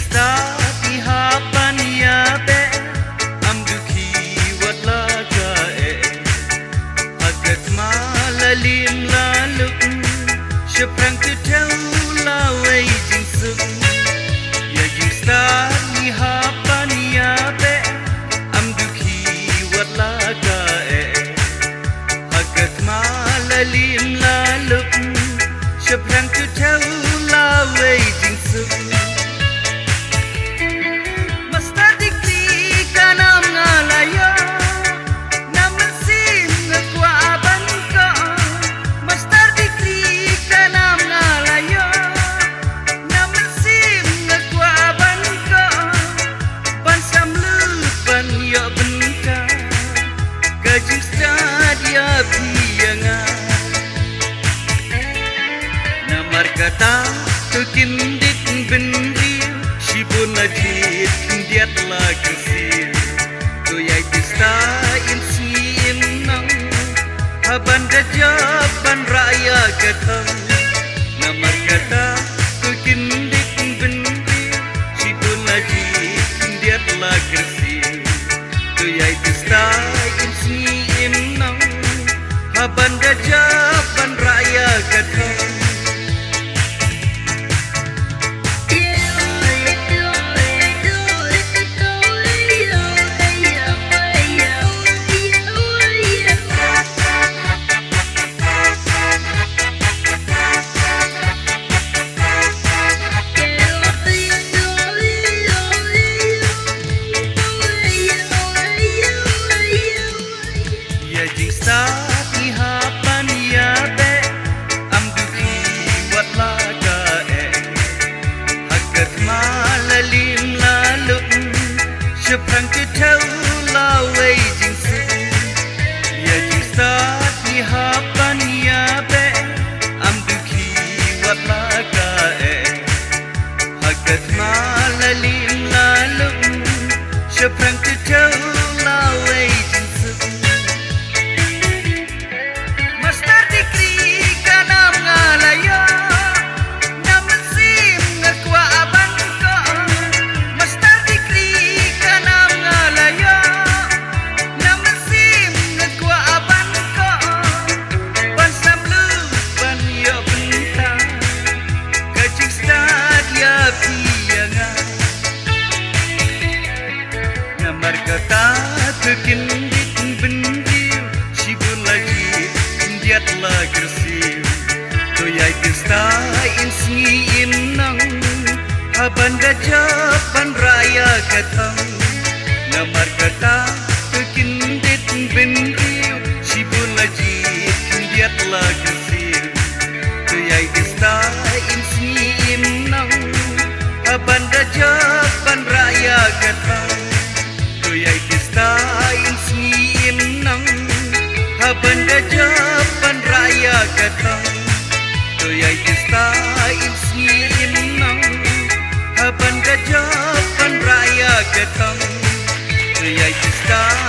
stati hapan ya be am dukhi watla ga e agat malalim laluk sheprang tu tell la wei jing suk ya jing stati hapan ya be am dukhi watla ga e agat malalim laluk sheprang tu tell la wei jing suk kata tukin dik benri shibun ajit diat la kesir tu yai tista in si nang haban jaban raya katam namar kata tukin dik benri shibun ajit diat la kesir tu yai tista in si nang haban jaban raya katam stati hapan ya be am dukhi watla ga e hagat malalim laluk sheprang tu tell la wei jing su ya jing stati hapan ya be am dukhi watla ga e hagat malalim laluk sheprang tu tell la wei jing su kata tukin dik benri shibun lagi diat la gersir tu yai tista in sni inang haban jaban raya katam namar kata tukin dik benri shibun lagi diat la gersir tu yai tista in sni inang haban jaban raya katam tu yai tista in sni nang haban jaban raya katam tu yai tista in sni nang haban jaban raya katam tu yai tista